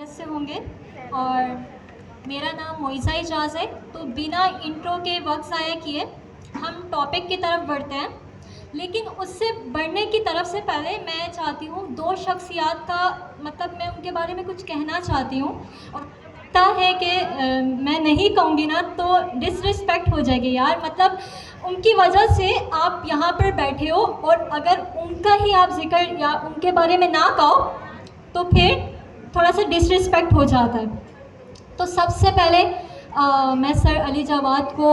समझ से होंगे। और मेरा नाम मोइज़ा इजाज़ है। तो बिना इंट्रो के वक्त ज़ाया किए हम टॉपिक की तरफ बढ़ते हैं। लेकिन उससे बढ़ने की तरफ से पहले मैं चाहती हूँ दो शख्सियात का मतलब मैं उनके बारे में कुछ कहना चाहती हूँ। और लगता है कि मैं नहीं कहूँगी ना तो डिसरिस्पेक्ट हो जाएगी यार। मतलब उनकी वजह से आप यहाँ पर बैठे हो और अगर उनका ही आप जिक्र या उनके बारे में ना कहो तो फिर थोड़ा सा डिसरिस्पेक्ट हो जाता है। तो सबसे पहले मैं सर अली जवाद को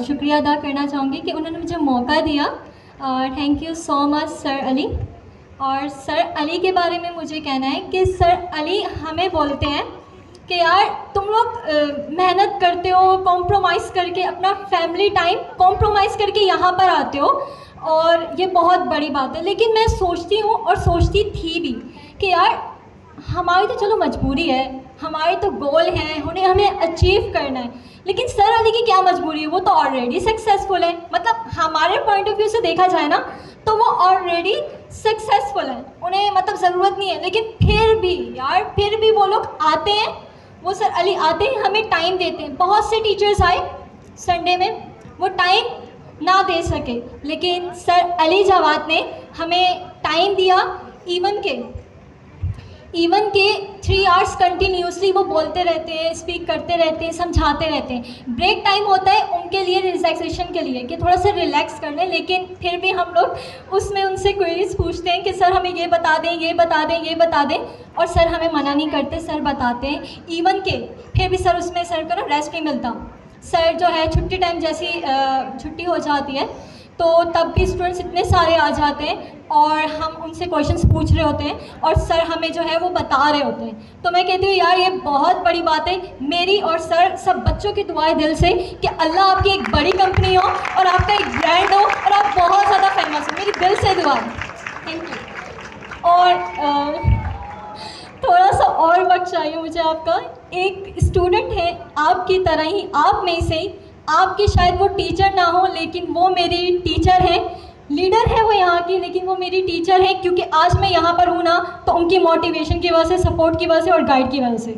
शुक्रिया अदा करना चाहूँगी कि उन्होंने मुझे मौका दिया। Thank you so much sir Ali. और सर अली के बारे में मुझे कहना है कि सर अली हमें बोलते हैं कि यार तुम लोग मेहनत करते हो, कॉम्प्रोमाइज़ करके अपना फैमिली टाइम कॉम्प्रोमाइज़ करके यहाँ पर आते हो और ये बहुत बड़ी बात है। लेकिन मैं सोचती हूँ और सोचती थी भी कि यार हमारी तो चलो मजबूरी है, हमारे तो गोल हैं, उन्हें हमें अचीव करना है। लेकिन सर अली की क्या मजबूरी है, वो तो ऑलरेडी सक्सेसफुल है। मतलब हमारे पॉइंट ऑफ व्यू से देखा जाए ना तो वो ऑलरेडी सक्सेसफुल है, उन्हें मतलब ज़रूरत नहीं है। लेकिन फिर भी यार फिर भी वो लोग आते हैं, वो सर अली आते हैं, हमें टाइम देते हैं। बहुत से टीचर्स आए संडे में, वो टाइम ना दे सके, लेकिन सर अली जवाद ने हमें टाइम दिया। इवन के 3 आवर्स कंटिन्यूसली वो बोलते रहते हैं, स्पीक करते रहते हैं, समझाते रहते हैं। ब्रेक टाइम होता है उनके लिए रिलैक्सेशन के लिए कि थोड़ा सा रिलैक्स कर लें, लेकिन फिर भी हम लोग उसमें उनसे क्वेरीज पूछते हैं कि सर हमें ये बता दें, ये बता दें, ये बता दें। और सर हमें मना नहीं करते, सर बताते हैं। इवन के फिर भी सर उसमें सर को ना रेस्ट नहीं मिलता। सर जो है छुट्टी टाइम जैसी छुट्टी हो जाती है तो तब भी स्टूडेंट्स इतने सारे आ जाते हैं और हम उनसे क्वेश्चंस पूछ रहे होते हैं और सर हमें जो है वो बता रहे होते हैं। तो मैं कहती हूँ यार ये बहुत बड़ी बात है। मेरी और सर सब बच्चों की दुआएं दिल से कि अल्लाह आपकी एक बड़ी कंपनी हो और आपका एक ब्रांड हो और आप बहुत ज़्यादा फेमस हो। मेरी दिल से दुआ है। Thank you. और थोड़ा सा और वक्त चाहिए मुझे आपका। एक स्टूडेंट है आपकी तरह ही, आप में से ही, आपकी शायद वो टीचर ना हो लेकिन वो मेरी टीचर है, लीडर है वो यहाँ की, लेकिन वो मेरी टीचर है। क्योंकि आज मैं यहाँ पर हूँ ना तो उनकी मोटिवेशन की वजह से, सपोर्ट की वजह से और गाइड की वजह से।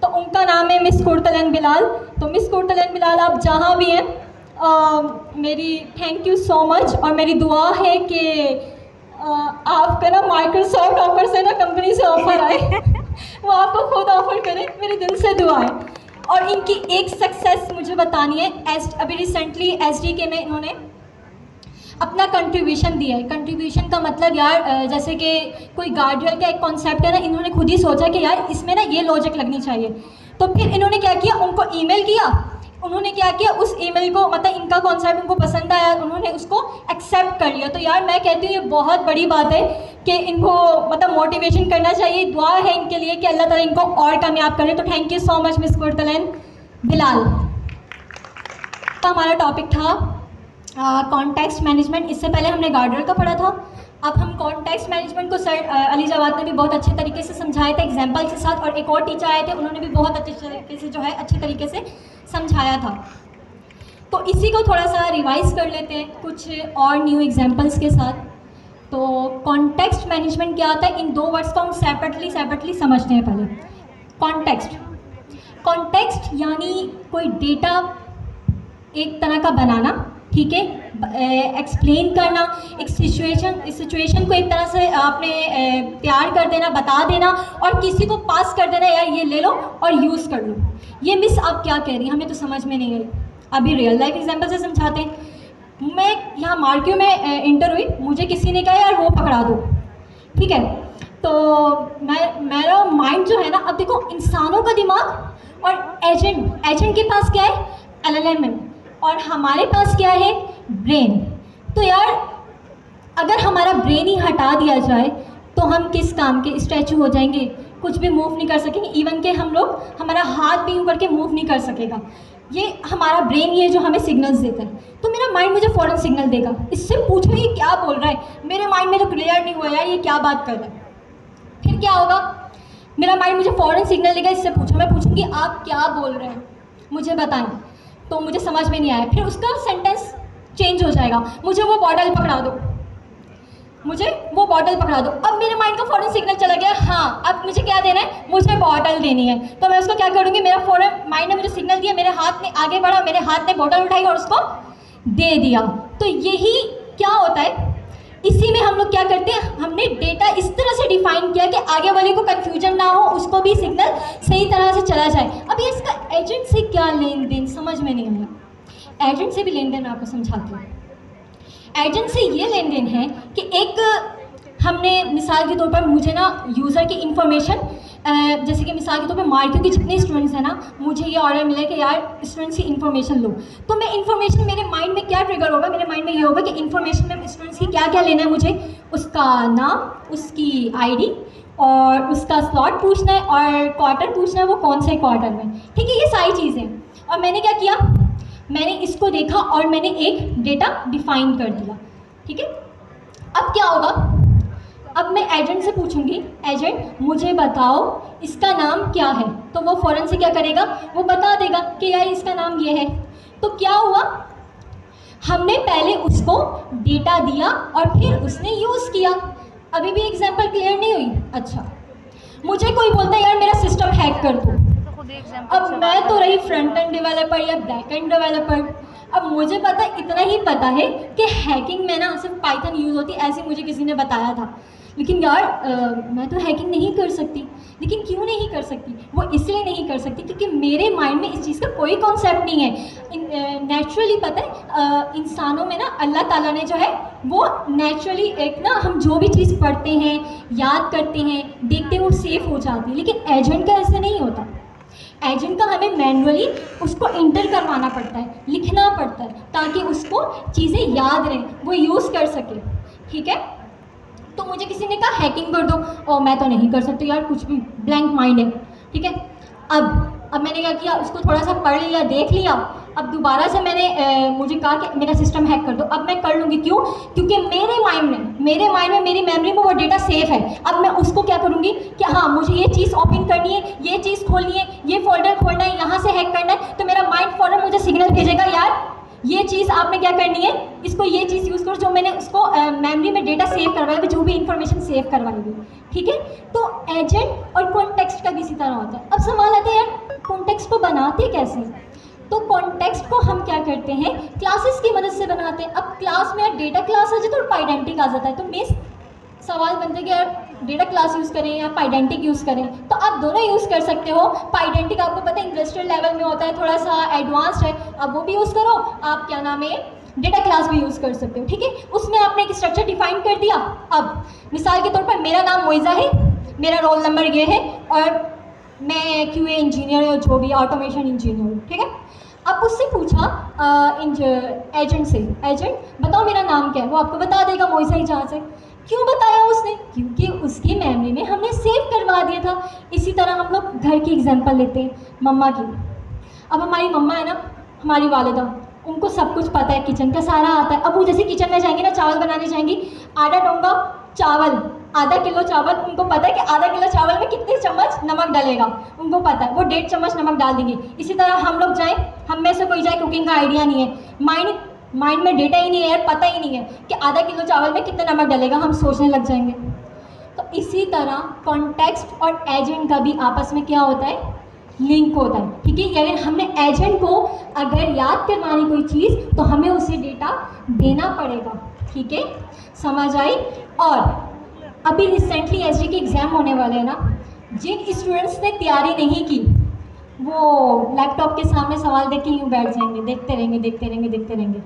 तो उनका नाम है मिस कुर्तलन बिलाल। तो मिस कुर्तलन बिलाल आप जहाँ भी हैं मेरी थैंक यू सो मच। और मेरी दुआ है कि आपका ना माइक्रोसॉफ्ट ऑफर से ना कंपनी से ऑफर आए वो आपको खुद ऑफर करें, मेरे दिल से दुआ है। और इनकी एक सक्सेस मुझे बतानी है। अभी रिसेंटली एसडीके में इन्होंने अपना कंट्रीब्यूशन दिया है। कंट्रीब्यूशन का मतलब यार जैसे कि कोई गार्डियल का एक कॉन्सेप्ट है ना, इन्होंने खुद ही सोचा कि यार इसमें ना ये लॉजिक लगनी चाहिए। तो फिर इन्होंने क्या किया, उनको ईमेल किया। उन्होंने क्या किया, उस ईमेल को मतलब इनका कॉन्सेप्ट उनको पसंद आया, उन्होंने उसको एक्सेप्ट कर लिया। तो यार मैं कहती हूँ ये बहुत बड़ी बात है कि इनको मतलब मोटिवेशन करना चाहिए। दुआ है इनके लिए कि अल्लाह ताला इनको और कामयाब करे। तो thank you so much miss Kurtalan Bilal. तो हमारा टॉपिक था कॉन्टेक्स्ट मैनेजमेंट। इससे पहले हमने गार्डर का पढ़ा था, अब हम कॉन्टेक्स्ट मैनेजमेंट को सर अली जवाद ने भी बहुत अच्छे तरीके से समझाया था एग्जाम्पल के साथ। और एक और टीचर आए थे, उन्होंने भी बहुत अच्छे तरीके से जो है अच्छे तरीके से समझाया था। तो इसी को थोड़ा सा रिवाइज कर लेते हैं कुछ और न्यू एग्जाम्पल्स के साथ। तो कॉन्टेक्स्ट मैनेजमेंट क्या आता है, इन दो वर्ड्स को हम सेपरेटली समझते हैं। पहले कॉन्टेक्स्ट यानी कोई डेटा एक तरह का बनाना, ठीक है, एक्सप्लेन करना, एक सिचुएशन को एक तरह से आपने तैयार कर देना, बता देना और किसी को पास कर देना, यार ये ले लो और यूज़ कर लो। ये मिस आप क्या कह रही हैं, हमें तो समझ में नहीं आई। अभी रियल लाइफ एग्जांपल से समझाते हैं। मैं यहाँ मार्क्यू में इंटर हुई, मुझे किसी ने कहा यार वो पकड़ा दो, ठीक है। तो मेरा माइंड जो है ना, अब देखो इंसानों का दिमाग और एजेंट के पास क्या है, एलएलएम है, और हमारे पास क्या है, ब्रेन। तो यार अगर हमारा ब्रेन ही हटा दिया जाए तो हम किस काम के, स्टैचू हो जाएंगे, कुछ भी मूव नहीं कर सकेंगे। इवन के हम लोग, हमारा हाथ भी यूँ करके मूव नहीं कर सकेगा। ये हमारा ब्रेन ही है जो हमें सिग्नल्स देता है। तो मेरा माइंड मुझे फ़ौरन सिग्नल देगा, इससे पूछो ये क्या बोल रहा है। मेरे माइंड में तो क्लियर नहीं हुआ यार ये क्या बात कर रहा है। फिर क्या होगा, मेरा माइंड मुझे फ़ौरन सिग्नल देगा, इससे पूछो। मैं पूछूंगी आप क्या बोल रहे हैं, मुझे बताएं। तो मुझे समझ में नहीं आया, फिर उसका सेंटेंस चेंज हो जाएगा, मुझे वो बॉटल पकड़ा दो। मुझे वो बॉटल पकड़ा दो। अब मेरे माइंड का फ़ौरन सिग्नल चला गया, हाँ अब मुझे क्या देना है, मुझे बॉटल देनी है। तो मैं उसको क्या करूँगी, मेरा फ़ौरन माइंड ने मुझे सिग्नल दिया, मेरे हाथ में आगे बढ़ा, मेरे हाथ ने बॉटल उठाई और उसको दे दिया। तो यही क्या होता है, इसी में हम लोग क्या करते हैं, हमने डेटा इस तरह से डिफाइन किया कि आगे वाले को कन्फ्यूजन ना हो, उसको भी सिग्नल सही तरह से चला जाए। अब ये इसका एजेंट से क्या लेन देन समझ में नहीं आया। एजेंट से भी लेन देन आपको समझाती हूँ। एजेंट से ये लेन देन है कि एक हमने मिसाल के तौर पर मुझे ना यूज़र की इन्फॉर्मेशन, जैसे कि मिसाल के तौर पर मार्केट के जितने स्टूडेंट्स हैं ना, मुझे ये ऑर्डर मिला कि यार स्टूडेंट्स की इन्फॉर्मेशन लो। तो मैं इन्फॉर्मेशन, मेरे माइंड में क्या ट्रिगर होगा, मेरे माइंड में ये होगा कि इन्फॉर्मेशन में स्टूडेंट्स की क्या क्या लेना है, मुझे उसका नाम, उसकी आईडी और उसका स्लॉट पूछना है और क्वार्टर पूछना है, वो कौन से क्वार्टर में, ठीक है, ये सारी चीज़ें। और मैंने क्या किया, मैंने इसको देखा और मैंने एक डेटा डिफाइन कर दिया, ठीक है। अब क्या होगा, अब मैं एजेंट से पूछूंगी, एजेंट मुझे बताओ इसका नाम क्या है, तो वो फ़ौरन से क्या करेगा, वो बता देगा कि यार इसका नाम ये है। तो क्या हुआ, हमने पहले उसको डेटा दिया और फिर उसने यूज़ किया। अभी भी एग्जाम्पल क्लियर नहीं हुई? अच्छा, मुझे कोई बोलता है यार मेरा सिस्टम हैक कर दो, अब मैं तो रही फ्रंट एंड डेवलपर या बैक एंड डेवलपर, अब मुझे पता, इतना ही पता है कि हैकिंग में ना सिर्फ पाइथन यूज़ होती है, ऐसे मुझे किसी ने बताया था। लेकिन यार मैं तो हैकिंग नहीं कर सकती। लेकिन क्यों नहीं कर सकती, वो इसलिए नहीं कर सकती क्योंकि मेरे माइंड में इस चीज़ का कोई कॉन्सेप्ट नहीं है। नेचुरली पता है इंसानों में ना अल्लाह ताला ने जो है वो नेचुरली एक ना, हम जो भी चीज़ पढ़ते हैं, याद करते हैं, देखते हैं, वो सेफ हो जाती है। लेकिन एजेंट का ऐसे नहीं होता। एजेंट का हमें मैनुअली उसको इंटर करवाना पड़ता है, लिखना पड़ता है, ताकि उसको चीज़ें याद रहें, वो यूज़ कर सके, ठीक है। तो मुझे किसी ने कहा हैकिंग कर दो, और मैं तो नहीं कर सकती यार, कुछ भी ब्लैंक माइंड है, ठीक है। अब मैंने क्या किया, उसको थोड़ा सा पढ़ लिया, देख लिया। अब दोबारा से मैंने मुझे कहा कि मेरा सिस्टम हैक कर दो, अब मैं कर लूँगी। क्यों? क्योंकि मेरे माइंड में, मेरी मेमोरी में वो डेटा सेफ है। अब मैं उसको क्या करूँगी कि हाँ मुझे ये चीज़ ओपन करनी है, ये चीज़ खोलनी है, ये फोल्डर खोलना है, यहाँ से हैक करना है, तो मेरा माइंड फ़ौरन मुझे सिग्नल भेजेगा, यार ये चीज़ आपने क्या करनी है, इसको ये चीज़ यूज़ करो, जो मैंने उसको मेमोरी में डेटा सेव करवाया, जो भी इंफॉर्मेशन सेव करवाएगी, ठीक है। तो एजेंट और कॉन्टेक्स्ट का भी इसी तरह होता है। अब सवाल आता है यार कॉन्टेक्स्ट को बनाते कैसे? तो कॉन्टेक्स्ट को हम क्या करते हैं, क्लासेस की मदद से बनाते हैं। अब क्लास में डेटा क्लास आ जाता है और पाइडेंटिक आ जाता है, तो मिस सवाल बनते हैं कि यार डेटा क्लास यूज़ करें या पाइडेंटिक यूज़ करें। तो आप दोनों यूज़ कर सकते हो। पाइडेंटिक आपको पता है इंडस्ट्रियल लेवल में होता है, थोड़ा सा एडवांस्ड है, अब वो भी यूज़ करो। आप क्या नाम है, डेटा क्लास भी यूज़ कर सकते हो, ठीक है। उसमें आपने एक स्ट्रक्चर डिफाइन कर दिया। अब मिसाल के तौर पर मेरा नाम मोइज़ा है, मेरा रोल नंबर ये है और मैं QA इंजीनियर या जो भी ऑटोमेशन इंजीनियर हूँ, ठीक है। अब उससे पूछा एजेंट से, एजेंट बताओ मेरा नाम क्या है, वो आपको बता देगा मोइज़ा ही जहाँ से। क्यों बताया उसने? क्योंकि उसकी मेमोरी में हमने सेव करवा दिया था। इसी तरह हम लोग घर की एग्जांपल लेते हैं, मम्मा की। अब हमारी मम्मा है ना, हमारी वालिदा, उनको सब कुछ पता है, किचन का सारा आता है। अब वो जैसे किचन में जाएंगी ना, चावल बनाने जाएंगी, आधा डोंगा चावल, आधा किलो चावल, उनको पता है कि आधा किलो चावल में कितने चम्मच नमक डलेगा, उनको पता है, वो 1.5 चम्मच नमक डाल देंगे। इसी तरह हम लोग जाएँ, हम में से कोई जाए, कुकिंग का आइडिया नहीं है, माइंड में डेटा ही नहीं है यार, पता ही नहीं है कि आधा किलो चावल में कितना नमक डलेगा, हम सोचने लग जाएंगे। तो इसी तरह कॉन्टेक्स्ट और एजेंट का भी आपस में क्या होता है, लिंक होता है, ठीक है। यानी हमने एजेंट को अगर याद करवानी कोई चीज़ तो हमें उसे डेटा देना पड़ेगा, ठीक है, समझ आई। और अभी रिसेंटली SG के एग्ज़ाम होने वाले हैं ना, जिन स्टूडेंट्स ने तैयारी नहीं की वो लैपटॉप के सामने सवाल देख के यूँ बैठ जाएंगे, देखते रहेंगे देखते रहेंगे देखते रहेंगे।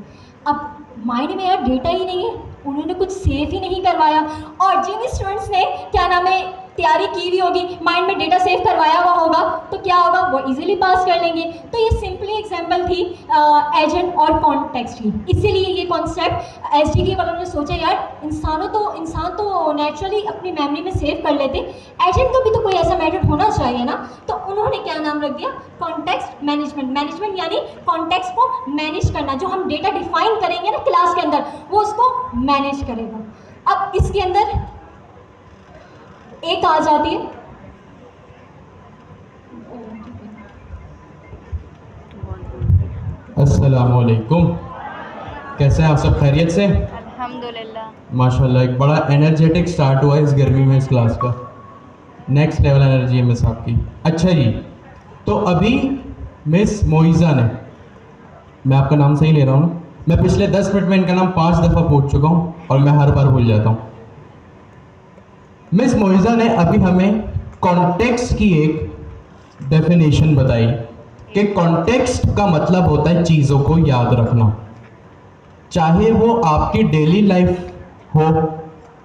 अब माइंड में यार डेटा ही नहीं है, उन्होंने कुछ सेव ही नहीं करवाया। और जिन स्टूडेंट्स ने क्या नाम है तैयारी की भी होगी, माइंड में डेटा सेव करवाया हुआ होगा, तो क्या होगा, वो इजीली पास कर लेंगे। तो ये सिंपली एग्जांपल थी एजेंट और कॉन्टेक्स्ट की। इसीलिए ये कॉन्सेप्ट SG वालों ने सोचा यार इंसान तो नेचुरली अपनी मेमोरी में सेव कर लेते, एजेंट का भी तो कोई ऐसा मेथड होना चाहिए ना। तो उन्होंने क्या नाम रख दिया, कॉन्टेक्स्ट मैनेजमेंट। मैनेजमेंट यानी कॉन्टेक्स्ट को मैनेज करना, जो हम डेटा डिफाइन करेंगे ना क्लास के अंदर, वो उसको मैनेज करेगा। अब इसके अंदर एक आ जाती है, अस्सलामुअलैकुम, कैसे हैं आप सब, खैरियत से? अल्हम्दुलिल्लाह। माशाल्लाह, एक बड़ा एनर्जेटिक स्टार्ट हुआ इस गर्मी में इस क्लास का। नेक्स्ट लेवल एनर्जी है मिस आपकी। अच्छा जी, तो अभी मिस मोइज़ा ने, मैं आपका नाम सही ले रहा हूँ ना? मैं पिछले 10 मिनट में इनका नाम 5 दफ़ा पूछ चुका हूँ और मैं हर बार भूल जाता हूँ। मिस मोइज़ा ने अभी हमें कॉन्टेक्स्ट की एक डेफिनेशन बताई कि कॉन्टेक्स्ट का मतलब होता है चीज़ों को याद रखना, चाहे वो आपकी डेली लाइफ हो।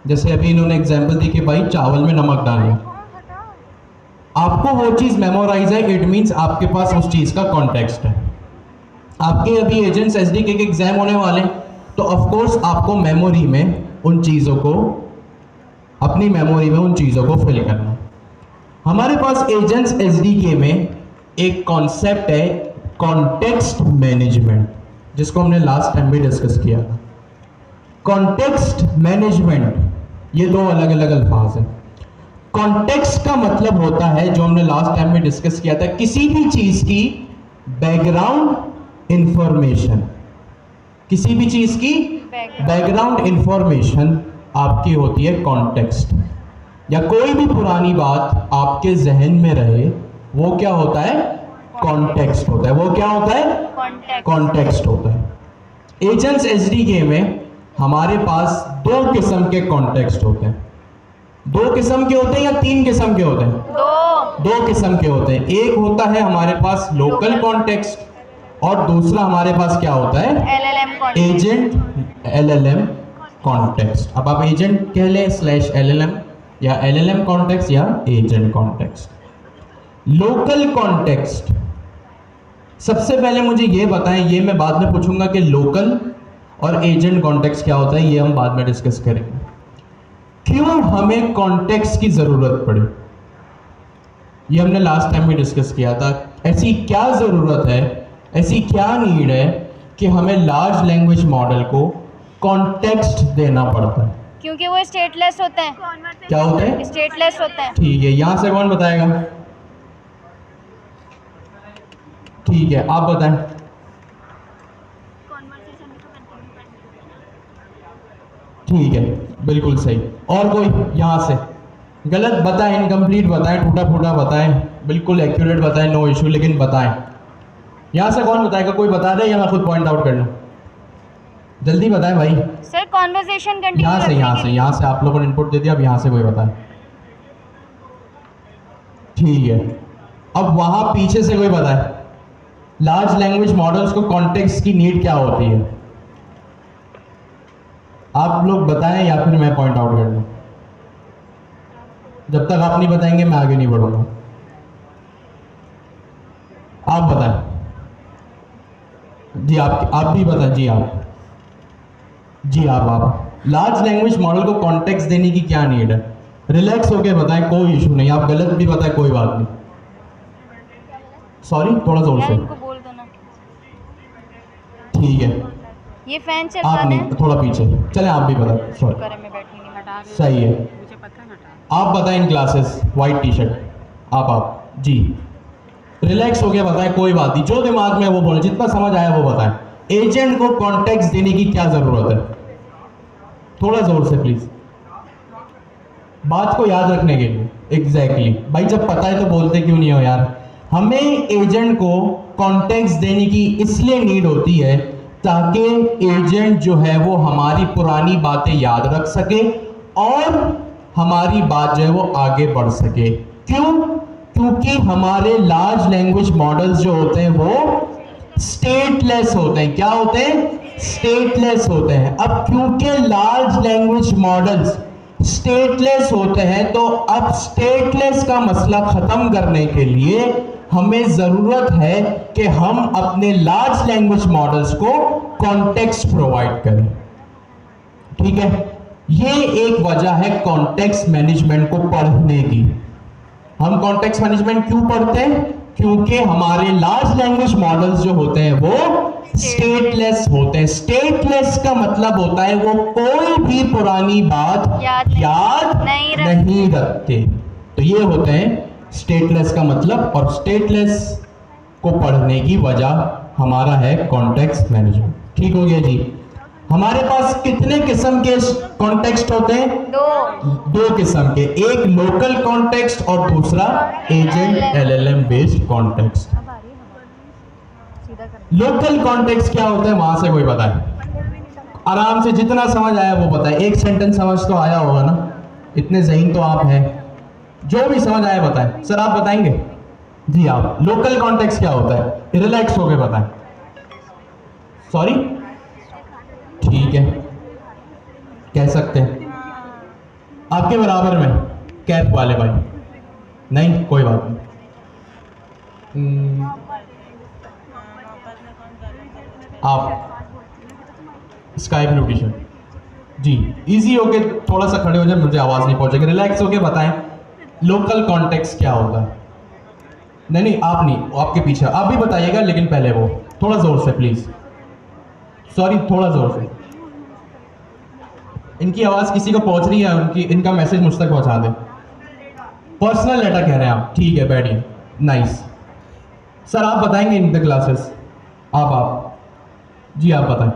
जैसे अभी इन्होंने एग्जांपल दी कि भाई चावल में नमक डालना, आपको वो चीज़ मेमोराइज है, इट मीन्स आपके पास उस चीज़ का कॉन्टेक्स्ट है। आपके अभी एजेंट्स एसडी के एग्जाम होने वाले, तो ऑफ कोर्स आपको मेमोरी में उन चीज़ों को, अपनी मेमोरी में उन चीज़ों को फिल करना। हमारे पास एजेंट्स एसडीके में एक कॉन्सेप्ट है कॉन्टेक्स्ट मैनेजमेंट, जिसको हमने लास्ट टाइम भी डिस्कस किया था। कॉन्टेक्स्ट मैनेजमेंट, ये दो अलग अलग अल्फाज हैं। कॉन्टेक्स्ट का मतलब होता है, जो हमने लास्ट टाइम में डिस्कस किया था, किसी भी चीज की बैकग्राउंड इंफॉर्मेशन, किसी भी चीज की बैकग्राउंड इंफॉर्मेशन आपकी होती है कॉन्टेक्स्ट। या कोई भी पुरानी बात आपके जहन में रहे, वो क्या होता है? कॉन्टेक्स्ट होता है। वो क्या होता है? कॉन्टेक्स्ट होता है। एजेंट्स एसडीके में हमारे पास दो किस्म के कॉन्टेक्स्ट होते हैं। दो किस्म के होते हैं या तीन किस्म के होते हैं? दो किस्म के होते हैं। एक होता है हमारे पास लोकल कॉन्टेक्स्ट और दूसरा हमारे पास क्या होता है? Agent LLM context. अब आप एजेंट कह लें स्लैश एलएलएम, या एलएलएम कॉन्टेक्स्ट या एजेंट कॉन्टेक्स्ट। लोकल कॉन्टेक्स्ट, सबसे पहले मुझे ये बताएं, ये मैं बाद में पूछूंगा कि लोकल और एजेंट कॉन्टेक्स्ट क्या होता है, ये हम बाद में डिस्कस करेंगे। क्यों हमें कॉन्टेक्स्ट की जरूरत पड़ी, ये हमने लास्ट टाइम भी डिस्कस किया था। ऐसी क्या जरूरत है, ऐसी क्या नीड है कि हमें लार्ज लैंग्वेज मॉडल को कॉन्टेक्स्ट देना पड़ता है? क्योंकि वो स्टेटलेस होते हैं। क्या होते हैं? स्टेटलेस होते हैं। ठीक है, यहां से कौन बताएगा? ठीक है, आप बताएं। ठीक है, बिल्कुल सही। और कोई यहां से? गलत बताएं, इनकम्प्लीट बताएं, टूटा फूटा बताएं, बिल्कुल एक्यूरेट बताएं, नो इशू, लेकिन बताएं। यहां से कौन बताएगा? कोई बता दे या मैं खुद पॉइंट आउट कर लूं? जल्दी बताएं भाई। सर कॉन्वर्सेशन कंटिन्यू यहाँ से आप लोगों ने इनपुट दे दिया, अब यहाँ से कोई बताए। ठीक है, अब वहां पीछे से कोई बताए। लार्ज लैंग्वेज मॉडल्स को कॉन्टेक्स्ट की नीड क्या होती है? आप लोग बताएं या फिर मैं पॉइंट आउट कर लूं? जब तक आप नहीं बताएंगे मैं आगे नहीं बढ़ूंगा। आप बताएं जी, आप भी बताएं जी। आप लार्ज लैंग्वेज मॉडल को कॉन्टेक्स्ट देने की क्या नीड है? रिलैक्स होके बताएं, कोई इशू नहीं। आप गलत भी बताएं, कोई बात नहीं। सॉरी, थोड़ा जोर से। इनको बोल दो ना। ठीक है, ये फैन चल आप रहा नहीं, है। थोड़ा पीछे चले, आप भी बताएं। सॉरी, सही है। आप बताएं इन क्लासेस, वाइट टी शर्ट। आप जी रिलैक्स होके बताएं, कोई बात नहीं, जो दिमाग में है वो बोले, जितना समझ आया वो बताएं। एजेंट को कॉन्टेक्स्ट देने की क्या जरूरत है? थोड़ा जोर से प्लीज, बात को याद रखने के लिए। एग्जैक्टली भाई, जब पता है तो बोलते क्यों नहीं हो यार? हमें एजेंट को कॉन्टेक्स्ट देने की इसलिए नीड होती है ताकि एजेंट जो है वो हमारी पुरानी बातें याद रख सके और हमारी बात जो है वो आगे बढ़ सके। क्यों? क्योंकि हमारे लार्ज लैंग्वेज मॉडल्स जो होते हैं वो स्टेटलेस होते हैं। क्या होते हैं? स्टेटलेस होते हैं। अब क्योंकि लार्ज लैंग्वेज मॉडल्स स्टेटलेस होते हैं, तो अब स्टेटलेस का मसला खत्म करने के लिए हमें जरूरत है कि हम अपने लार्ज लैंग्वेज मॉडल्स को कॉन्टेक्स्ट प्रोवाइड करें। ठीक है, ये एक वजह है कॉन्टेक्स्ट मैनेजमेंट को पढ़ने की। हम कॉन्टेक्स्ट मैनेजमेंट क्यों पढ़ते हैं? क्योंकि हमारे लार्ज लैंग्वेज मॉडल्स जो होते हैं वो स्टेटलेस होते हैं। स्टेटलेस का मतलब होता है वो कोई भी पुरानी बात याद नहीं रखते। तो ये होते हैं स्टेटलेस का मतलब, और स्टेटलेस को पढ़ने की वजह हमारा है कॉन्टेक्स्ट मैनेजमेंट। ठीक हो गया जी? हमारे पास कितने किस्म के कॉन्टेक्स्ट होते हैं? दो किस्म के, एक लोकल कॉन्टेक्स्ट और दूसरा agent LLM based context. Local context क्या होता है वहां से कोई बताए? आराम से जितना समझ आया वो बताए। एक सेंटेंस समझ तो आया होगा ना, इतने ज़हीन तो आप हैं, जो भी समझ आया बताएं। सर आप बताएंगे? जी आप। लोकल कॉन्टेक्स्ट क्या होता है? रिलैक्स होके बताएं। सॉरी, ठीक है, कह सकते हैं। आपके बराबर में कैप वाले भाई नहीं, कोई बात नहीं। आप स्काई ब्लू टी शर्ट, जी इजी होके थोड़ा सा खड़े हो जाए, मुझे आवाज़ नहीं पहुंचेगी। रिलैक्स होके बताएं लोकल कॉन्टेक्स्ट क्या होता है। नहीं नहीं आप नहीं, आपके पीछे आप भी बताइएगा, लेकिन पहले वो थोड़ा ज़ोर से प्लीज़। सॉरी, थोड़ा ज़ोर से। इनकी आवाज़ किसी को पहुंच रही है, इनका मैसेज मुझ तक पहुंचा दें। पर्सनल लेटर कह रहे हैं आप, ठीक है बैठिए। नाइस सर, आप बताएंगे इन द क्लासेस? आप जी आप बताएं।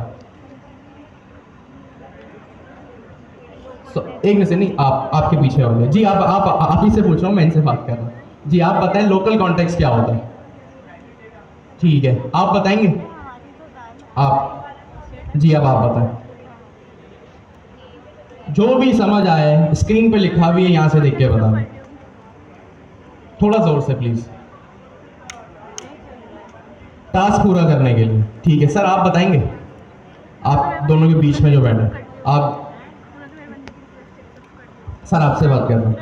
एक मिनट से नहीं, आपके पीछे वाले जी, आप ही से पूछ रहा हूँ, मैं इनसे बात कर रहा हूँ। जी आप बताएं लोकल कॉन्टेक्स्ट क्या होता है? ठीक है, आप बताएंगे? आप जी, अब आप बताएं। जो भी समझ आए, स्क्रीन पे लिखा भी है, यहाँ से देख के बताएं, थोड़ा जोर से प्लीज, टास्क पूरा करने के लिए। ठीक है सर, आप बताएंगे? आप दोनों के बीच में जो बैठे, आप सर आपसे बात कर रहा हूँ।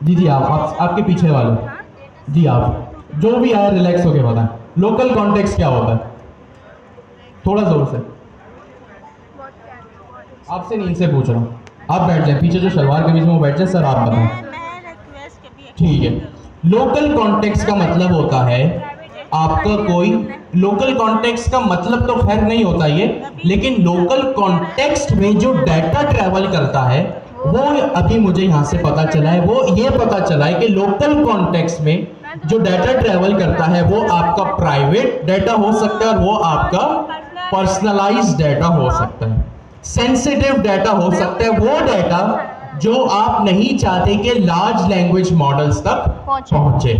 जी जी आप आपके पीछे वाले जी, आप जो भी आए रिलैक्स होके बताएं। लोकल कॉन्टेक्स्ट क्या होता है? थोड़ा जोर से। आपसे नहीं, इनसे पूछ रहा हूँ। आप बैठ जाए पीछे, जो शलवार के बीच में वो बैठ जाए। सर आप बताएं। ठीक है, लोकल कॉन्टेक्स्ट का मतलब होता है आपका कोई, लोकल कॉन्टेक्स्ट का मतलब तो खैर नहीं होता ये, लेकिन लोकल कॉन्टेक्स्ट में जो डाटा ट्रैवल करता है वो अभी मुझे यहाँ से पता चला है, वो ये पता चला है कि लोकल कॉन्टेक्स्ट में जो डाटा ट्रैवल करता है वो आपका प्राइवेट डाटा हो सकता है, और वो आपका पर्सनलाइज्ड डाटा हो सकता है, सेंसिटिव डाटा हो सकता है, वो डाटा जो आप नहीं चाहते कि लार्ज लैंग्वेज मॉडल्स तक पहुंचे।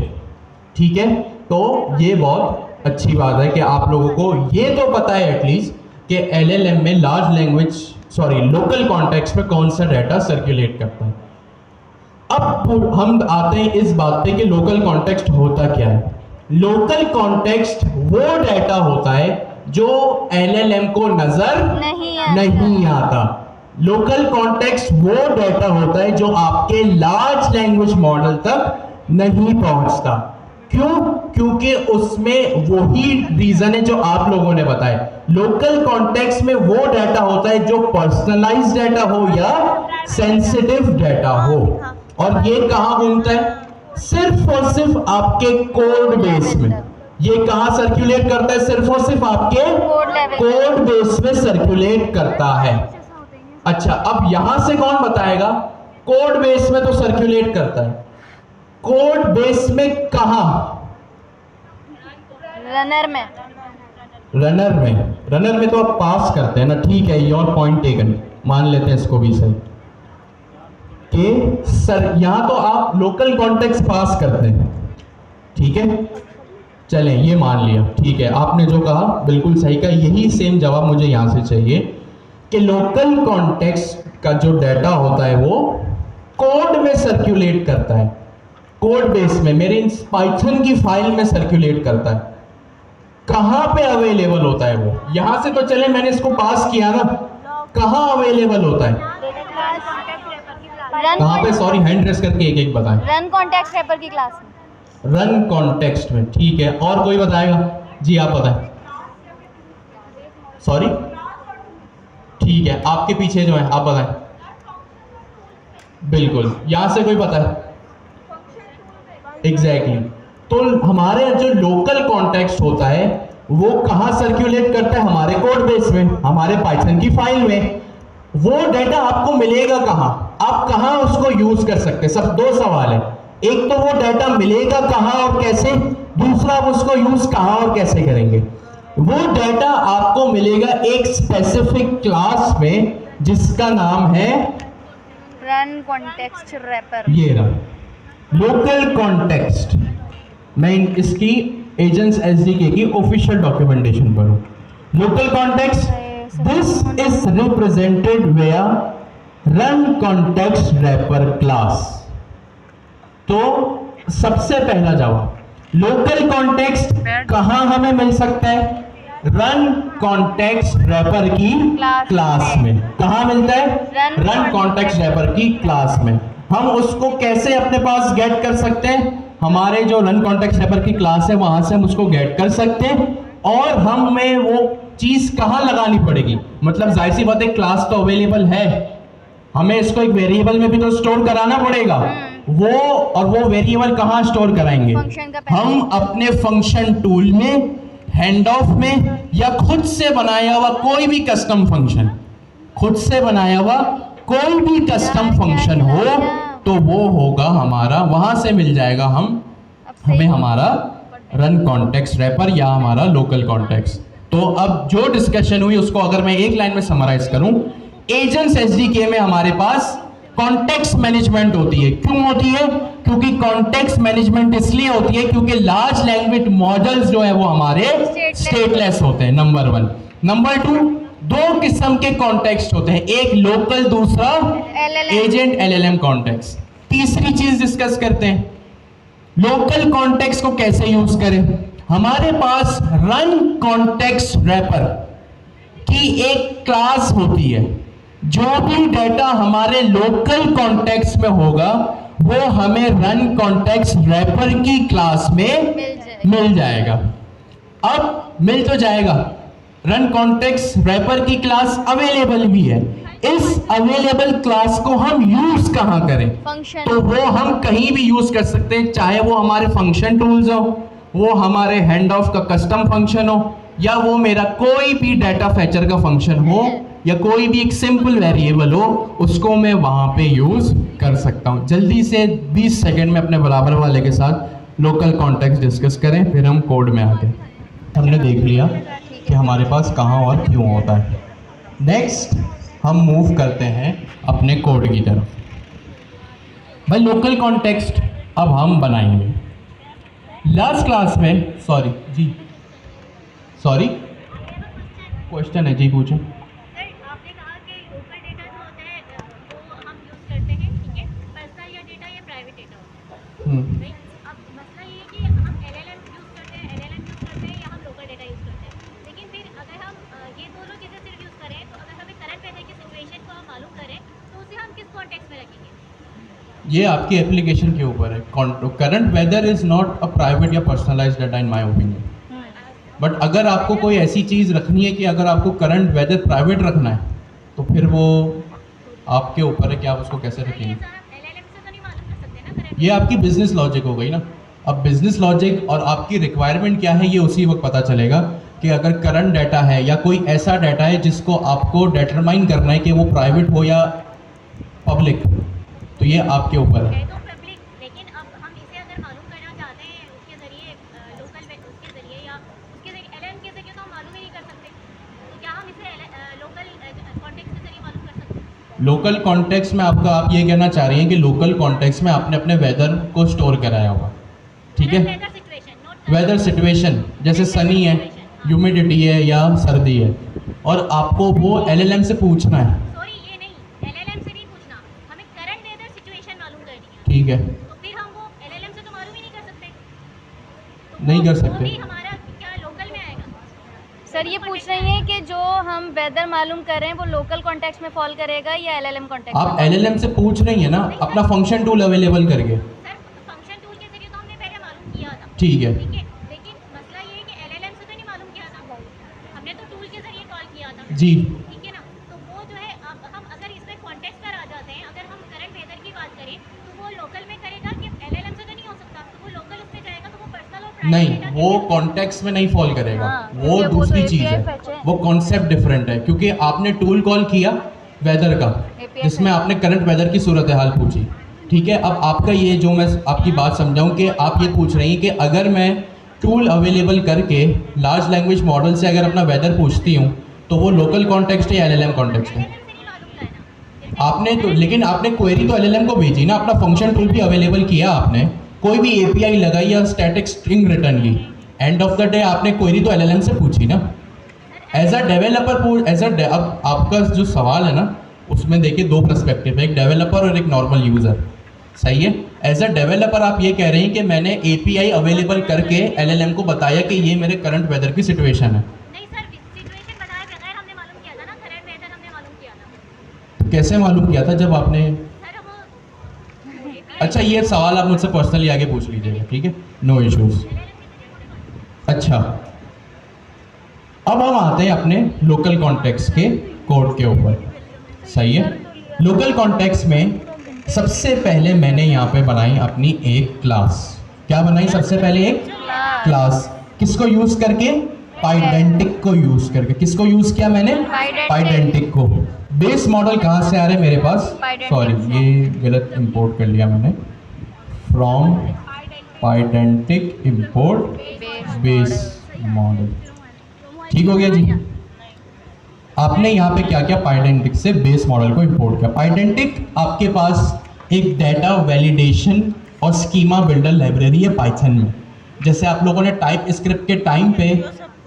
ठीक है, तो ये बहुत अच्छी बात है कि आप लोगों को ये तो पता है एटलीस्ट कि एलएलएम में लोकल कॉन्टेक्स्ट में कौन सा डाटा सर्कुलेट करता है। अब हम आते हैं इस बात पे कि लोकल कॉन्टेक्स्ट होता क्या है। लोकल कॉन्टेक्स्ट वो डाटा होता है जो एलएलएम को नजर नहीं आता। लोकल कॉन्टेक्स्ट वो डाटा होता है जो आपके लार्ज लैंग्वेज मॉडल तक नहीं पहुंचता। क्यों? क्योंकि उसमें वही रीजन है जो आप लोगों ने बताया। लोकल कॉन्टेक्स्ट में वो डाटा होता है जो पर्सनलाइज्ड डाटा हो या सेंसिटिव डाटा हो, और ये कहां घूमता है? सिर्फ और सिर्फ आपके कोड बेस में। ये कहां सर्कुलेट करता है? सिर्फ और सिर्फ आपके कोड बेस में सर्कुलेट करता है। अच्छा, अब यहां से कौन बताएगा? कोड बेस में तो सर्कुलेट करता है, कोड बेस में कहां? रनर में तो आप पास करते हैं ना। ठीक है, योर पॉइंट टेकन, मान लेते हैं इसको भी सही कि सर यहां तो आप लोकल कॉन्टेक्स्ट पास करते हैं। ठीक है, चलें ये मान लिया। ठीक है, आपने जो कहा बिल्कुल सही कहा, यही सेम जवाब मुझे यहां से चाहिए कि लोकल कॉन्टेक्स्ट का जो डाटा होता है वो कोड में सर्कुलेट करता है, कोड बेस में, मेरे पाइथन की फाइल में सर्कुलेट करता है। कहां पे अवेलेबल होता है वो? यहां से तो चले मैंने इसको पास किया ना, कहां अवेलेबल होता है? कहां पे? सॉरी, हैंड रेस करके एक एक बताएं। रन कॉन्टेक्स्ट पेपर की क्लास में। रन कॉन्टेक्स्ट में, ठीक है। और कोई बताएगा? जी आप बताएं। सॉरी, ठीक है, आपके पीछे जो है आप बताएं। बिल्कुल, यहां से कोई पता है? एग्जैक्टली। तो हमारे जो लोकल कॉन्टेक्स्ट होता है वो कहां सर्कुलेट करता है? हमारे कोड बेस में, हमारे पाइथन की फाइल में। वो डाटा आपको मिलेगा कहां? आप कहां उसको यूज कर सकते हैं? सब दो सवाल है, एक तो वो डाटा मिलेगा कहां और कैसे, दूसरा आप उसको यूज कहां और कैसे करेंगे। वो डाटा आपको मिलेगा एक स्पेसिफिक क्लास में जिसका नाम है रन कॉन्टेक्स्ट रैपर। ये रहा लोकल कॉन्टेक्स्ट। मैं इसकी एजेंट्स एसडीके की ऑफिशियल डॉक्यूमेंटेशन पर हूं। Local context, this is represented via run context wrapper class. तो सबसे पहला जवाब, लोकल कॉन्टेक्स्ट कहां हमें मिल सकता है? रन कॉन्टेक्स्ट रैपर की क्लास में। कहां मिलता है? रन कॉन्टेक्स्ट रैपर की क्लास में। हम उसको कैसे अपने पास गेट कर सकते हैं? हमारे जो रन कॉन्टेक्स्ट रैपर की क्लास है वहां से हम उसको गेट कर सकते हैं। और हमें वो चीज कहां लगानी पड़ेगी? मतलब जाहिर सी बात है, क्लास तो अवेलेबल है, हमें इसको एक वेरिएबल में भी तो स्टोर कराना पड़ेगा। वो और वो वेरिएबल कहां स्टोर कराएंगे? हम अपने फंक्शन टूल में, हैंड ऑफ में, या खुद से बनाया हुआ कोई भी कस्टम फंक्शन, खुद से बनाया हुआ कोई भी कस्टम फंक्शन हो तो वो होगा हमारा, वहां से मिल जाएगा हमें हमारा रन कॉन्टेक्स्ट रैपर या हमारा लोकल कॉन्टेक्स्ट। तो अब जो डिस्कशन हुई उसको अगर मैं एक लाइन में समराइज करूं, एजेंट्स एसडीके में हमारे पास कॉन्टेक्स्ट मैनेजमेंट होती है। क्यों होती है? क्योंकि कॉन्टेक्स्ट मैनेजमेंट इसलिए होती है क्योंकि लार्ज लैंग्वेज मॉडल्स जो है वो हमारे स्टेटलेस होते हैं, नंबर 1। नंबर 2, दो किस्म के कॉन्टेक्स्ट होते हैं, एक लोकल, दूसरा एजेंट एलएलएम कॉन्टेक्स्ट। तीसरी चीज डिस्कस करते हैं, लोकल कॉन्टेक्स्ट को कैसे यूज करें। हमारे पास रन कॉन्टेक्स्ट रैपर की एक क्लास होती है। जो भी डाटा हमारे लोकल कॉन्टेक्स्ट में होगा वो हमें रन कॉन्टेक्स्ट रैपर की क्लास में मिल जाएगा। अब मिल तो जाएगा, रन कॉन्टेक्स्ट रैपर की क्लास अवेलेबल भी है। इस अवेलेबल क्लास को हम यूज कहां करें? तो वो हम कहीं भी यूज कर सकते हैं, चाहे वो हमारे फंक्शन टूल्स हो, वो हमारे हैंड ऑफ का कस्टम फंक्शन हो, या वो मेरा कोई भी डाटा फैचर का फंक्शन हो, या कोई भी एक सिंपल वेरिएबल हो, उसको मैं वहां पे यूज कर सकता हूं। जल्दी से 20 सेकंड में अपने बराबर वाले के साथ लोकल कॉन्टेक्स्ट डिस्कस करें, फिर हम कोड में आते हैं। हमने देख लिया कि हमारे पास कहां और क्यों होता है। नेक्स्ट हम मूव करते हैं अपने कोड की तरफ। भाई लोकल कॉन्टेक्स्ट अब हम बनाएंगे। लास्ट क्लास में सॉरी क्वेश्चन है जी, पूछो। आपने कहा कि लोकल डेटा जो होता है वो हम यूज़ करते हैं, ठीक है, पर्सनल या डेटा या प्राइवेट डेटा होता है, राइट। अब मसला ये है कि हम एलएलएम यूज़ करते हैं या हम लोकल डेटा यूज़ करते हैं। लेकिन फिर अगर हम ये दोनों चीज़ें सिर्फ यूज़ करें तो अगर हमें करंट वेदर की सिचुएशन को हम मालूम करें तो उसे हम किस कॉन्टेक्स्ट में रखेंगे? ये आपकी एप्लीकेशन के ऊपर है। Current weather is not a private या personalised data in my opinion. But अगर आपको कोई ऐसी चीज़ रखनी है कि अगर आपको करंट वेदर प्राइवेट रखना है तो फिर वो आपके ऊपर है कि आप उसको कैसे रखेंगे। एलएलएम से तो नहीं मालूम कर सकते ना करंट। ये आपकी बिजनेस लॉजिक हो गई ना। अब बिजनेस लॉजिक और आपकी रिक्वायरमेंट क्या है ये उसी वक्त पता चलेगा कि अगर करंट डाटा है या कोई ऐसा डाटा है जिसको आपको डिटरमाइन करना है कि वो प्राइवेट हो या पब्लिक, तो ये आपके ऊपर है। तो पब्लिक, लेकिन अब हम इसे अगर मालूम करना चाहते हैं उसके ज़रिए लोकल उसके ज़रिए या उसके ज़रिए एलएलएम के ज़रिए तो हम मालूम ही नहीं कर सकते। तो क्या हम इसे लोकल कॉन्टेक्स्ट के ज़रिए मालूम कर सकते हैं? लोकल कॉन्टेक्स्ट में आपका, आप ये कहना चाह रही हैं कि लोकल कॉन्टेक्स्ट में आपने अपने वेदर को स्टोर कराया होगा, ठीक है। Weather situation, not weather situation, जैसे सनी है, ह्यूमिडिटी है या सर्दी है, और आपको वो एलएलएम से पूछना है। सॉरी, ये नहीं, एलएलएम से नहीं पूछना, हमें करंट वेदर सिचुएशन मालूम करनी है। ठीक है, तो फिर हम वो एलएलएम से तो मालूम ही नहीं कर सकते। तो नहीं कर वो सकते। भी हमारा क्या लोकल में आएगा? सर ये पूछ रही हैं कि जो हम वेदर मालूम कर रहे हैं वो लोकल कॉन्टेक्स्ट में फॉल करेगा या एलएलएम कॉन्टेक्स्ट आप एलएलएम से पूछ रही हैं ना अपना फंक्शन टूल अवेलेबल करके। सर फंक्शन टूल के जरिए तो हमने पहले मालूम किया था, ठीक है, ठीक है, लेकिन मसला ये है कि एलएलएम से तो नहीं मालूम किया था, हमने तो टूल के जरिए कॉल किया था, जी, ठीक है ना। तो वो जो है अब हम अगर इसमें कॉन्टेक्स्ट पर आ जाते हैं, अगर हम करंट वेदर की बात करें तो वो लोकल में करेगा कि एलएलएम से तो नहीं हो सकता, तो वो लोकल उसमें जाएगा तो वो पर्सनल और प्राइवेट नहीं, डेटा वो कॉन्टेक्स्ट में नहीं फॉल करेगा, हाँ, वो क्योंकि वो दूसरी तो चीज़ API है, fetch है। वो कॉन्सेप्ट डिफरेंट है। क्योंकि आपने टूल कॉल किया वेदर का, API जिसमें आपने करंट वेदर की सूरत हाल पूछी, ठीक है। अब आपका ये जो मैं आपकी बात समझाऊं कि आप ये पूछ रही हैं कि अगर मैं टूल अवेलेबल करके लार्ज लैंग्वेज मॉडल से अगर अपना वेदर पूछती हूँ तो वो लोकल कॉन्टेक्स्ट है या एलएलएम कॉन्टेक्स्ट है? आपने तो, लेकिन आपने क्वेरी तो एलएलएम को भेजी ना, अपना फंक्शन टूल भी अवेलेबल किया आपने, कोई भी एपीआई लगाई या स्टैटिक स्ट्रिंग रिटर्न ली, एंड ऑफ द डे आपने क्वेरी तो एलएलएम से पूछी ना। एज अ डेवलपर अब आपका जो सवाल है ना उसमें देखिए दो पर्सपेक्टिव है, एक डेवलपर और एक नॉर्मल यूज़र, सही है। एज अ डेवलपर आप ये कह रहे हैं कि मैंने एपीआई अवेलेबल करके एलएलएम को बताया कि ये मेरे करंट वेदर की सिचुएशन है। नहीं सर, सिचुएशन बताए बगैर हमने मालूम किया था ना, करंट वेदर हमने मालूम किया था। तो कैसे मालूम किया था जब आपने? सर वो अच्छा, ये सवाल आप मुझसे पर्सनली आगे पूछ लीजिएगा, ठीक है, नो इश्यूज। अच्छा, अब हम आते हैं अपने लोकल कॉन्टेक्स्ट के कोड के ऊपर, सही है। लोकल कॉन्टेक्स्ट में सबसे पहले मैंने यहाँ पे बनाई अपनी एक क्लास। क्या बनाई सबसे पहले? एक क्लास। किसको यूज करके? पाइडेंटिक को यूज करके। किसको यूज किया मैंने? पाइडेंटिक को। बेस मॉडल कहाँ से आ रहे हैं मेरे पास? सॉरी, ये गलत इंपोर्ट कर लिया मैंने। फ्रॉम पाइडेंटिक इंपोर्ट बेस मॉडल, ठीक हो गया जी। आपने यहाँ पे क्या किया? पाइडेंटिक से बेस मॉडल को इंपोर्ट किया। पाइडेंटिक आपके पास एक डाटा वैलिडेशन और स्कीमा बिल्डर लाइब्रेरी है पाइथन में। जैसे आप लोगों ने टाइप स्क्रिप्ट के टाइम पे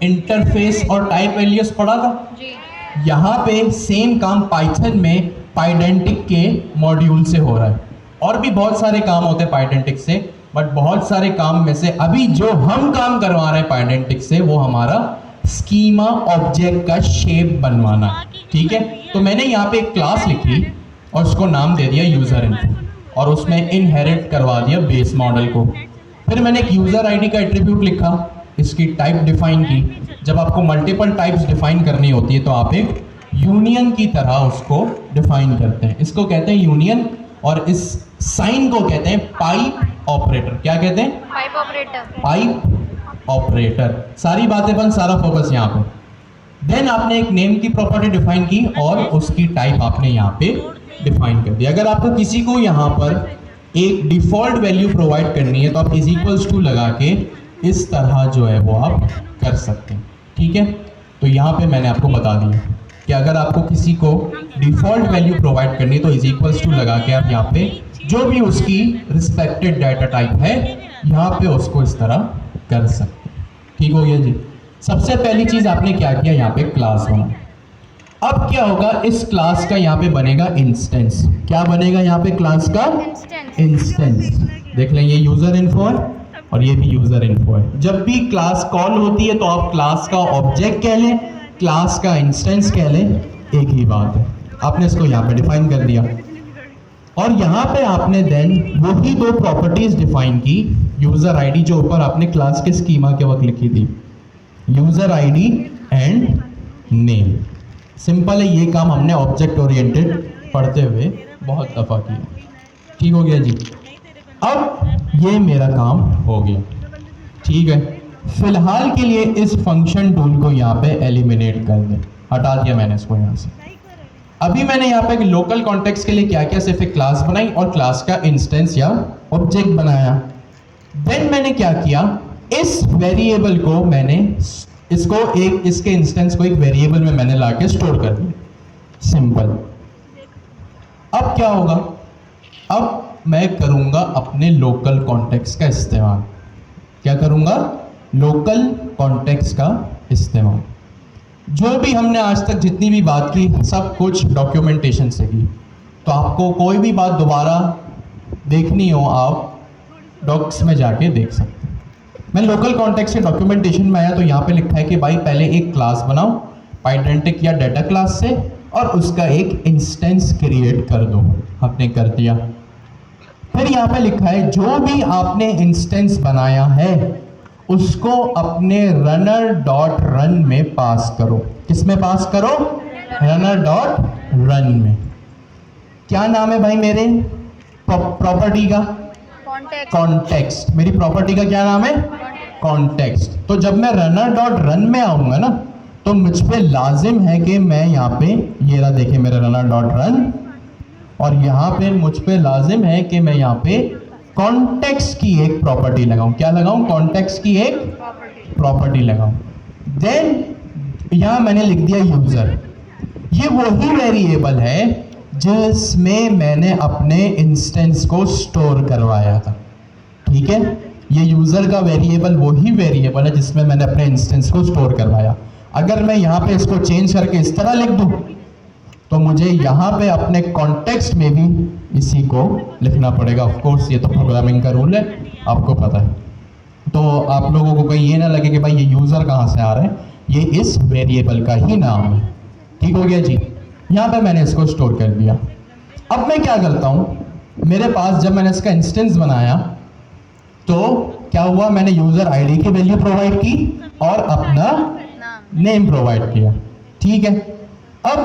इंटरफेस और टाइप एलियस पढ़ा था, यहाँ पे सेम काम पाइथन में पाइडेंटिक के मॉड्यूल से हो रहा है। और भी बहुत सारे काम होते हैं पाइडेंटिक से, बट बहुत सारे काम में से अभी जो हम काम करवा रहे हैं पाइडेंटिक से वो हमारा स्कीमा ऑब्जेक्ट का शेप बनवाना, ठीक है। तो मैंने यहाँ पे एक क्लास लिखी और उसको नाम दे दिया यूज़र इन्फो, और उसमें इनहेरिट करवा दिया बेस मॉडल को। फिर मैंने एक यूज़र आईडी का एट्रीब्यूट लिखा, इसकी टाइप डिफाइन की। जब आपको मल्टीपल टाइप्स डिफाइन करनी होती है तो आप एक यूनियन की तरह उसको डिफाइन करते हैं, इसको कहते हैं यूनियन। और इस साइन को कहते हैं पाइप ऑपरेटर। क्या कहते हैं? Pipe operator. Pipe operator. सारी बातें बंद, सारा फोकस यहाँ पे। देन आपने एक नेम की प्रॉपर्टी डिफाइन की और उसकी टाइप आपने यहाँ पे डिफाइन कर दी। अगर आपको किसी को यहाँ पर एक डिफॉल्ट वैल्यू प्रोवाइड करनी है तो आप इज इक्वल्स टू लगा के इस तरह जो है वो आप कर सकते हैं, ठीक है। तो यहाँ पे मैंने आपको बता दिया कि अगर आपको किसी को डिफॉल्ट वैल्यू प्रोवाइड करनी है तो इज इक्वल्स टू लगा के आप यहाँ पे जो भी उसकी रिस्पेक्टेड डाटा टाइप है यहाँ पे उसको इस तरह कर सकते हैं, ठीक हो गया जी। सबसे पहली चीज़ आपने क्या किया? यहाँ पे क्लास बना। अब क्या होगा? इस क्लास का यहाँ पे बनेगा इंस्टेंस। क्या बनेगा यहाँ पे? क्लास का इंस्टेंस। देख लें, ये यूजर इन्फो है और ये भी यूजर इन्फो है। जब भी क्लास कॉल होती है तो आप क्लास का ऑब्जेक्ट कह लें, क्लास का इंस्टेंस कह लें, एक ही बात है। आपने इसको यहाँ पे डिफाइन कर दिया और यहाँ पे आपने देन वही दो प्रॉपर्टीज डिफाइन की। यूजर आईडी जो ऊपर आपने क्लास के स्कीमा के वक्त लिखी थी, user ID and name. Simple है, ये काम हमने ऑब्जेक्ट ओरिएंटेड पढ़ते हुए बहुत दफ़ा किया, ठीक हो गया जी। अब ये मेरा काम हो गया, ठीक है। फिलहाल के लिए इस फंक्शन टूल को यहाँ पे एलिमिनेट कर दें, हटा दिया मैंने इसको यहाँ से। अभी मैंने यहाँ पे लोकल कॉन्टेक्स्ट के लिए क्या क्या? सिर्फ एक क्लास बनाई और क्लास का इंस्टेंस या ऑब्जेक्ट बनाया। देन मैंने क्या किया? इस वेरिएबल को मैंने इसको एक इसके इंस्टेंस को एक वेरिएबल में मैंने लाके स्टोर कर दिया, सिंपल। अब क्या होगा? अब मैं करूंगा अपने लोकल कॉन्टेक्स्ट का इस्तेमाल। क्या करूंगा? लोकल कॉन्टेक्स्ट का इस्तेमाल। जो भी हमने आज तक जितनी भी बात की सब कुछ डॉक्यूमेंटेशन से की, तो आपको कोई भी बात दोबारा देखनी हो आप डॉक्स में जाके देख सकते हैं। मैं लोकल कॉन्टेक्स्ट से डॉक्यूमेंटेशन में आया तो यहाँ पे लिखा है कि भाई पहले एक क्लास बनाओ पाइडेंटिक या डाटा क्लास से और उसका एक इंस्टेंस क्रिएट कर दो। आपने कर दिया। फिर यहाँ पे लिखा है जो भी आपने इंस्टेंस बनाया है उसको अपने रनर डॉट रन में पास करो। किस में पास करो? रनर डॉट रन में। क्या नाम है भाई मेरे प्रॉपर्टी का? कॉन्टेक्स्ट। मेरी प्रॉपर्टी का क्या नाम है? कॉन्टेक्स्ट। तो जब मैं रनर डॉट रन में आऊंगा ना तो मुझ पे लाजिम है कि मैं यहाँ पे, ये रहा देखिए मेरा रनर डॉट रन, और यहाँ पे मुझ पे लाजिम है कि मैं यहाँ पे कॉन्टेक्स्ट की एक प्रॉपर्टी लगाऊं, क्या लगाऊं, कॉन्टेक्स्ट की एक प्रॉपर्टी लगाऊं। देन यहां मैंने लिख दिया यूजर। ये वही वेरिएबल है जिसमें मैंने अपने इंस्टेंस को स्टोर करवाया था, ठीक है। ये यूजर का वेरिएबल वही वेरिएबल है जिसमें मैंने अपने इंस्टेंस को स्टोर करवाया। अगर मैं यहां पे इसको चेंज करके इस तरह लिख दूं तो मुझे यहाँ पे अपने कॉन्टेक्स्ट में भी इसी को लिखना पड़ेगा। ऑफ कोर्स ये तो प्रोग्रामिंग का रूल है, आपको पता है। तो आप लोगों को कहीं ये ना लगे कि भाई ये यूज़र कहाँ से आ रहा है, ये इस वेरिएबल का ही नाम है। ठीक हो गया जी। यहाँ पे मैंने इसको स्टोर कर दिया। अब मैं क्या करता हूँ, मेरे पास जब मैंने इसका इंस्टेंस बनाया तो क्या हुआ, मैंने यूज़र आईडी की वैल्यू प्रोवाइड की और अपना नेम प्रोवाइड किया, ठीक है। अब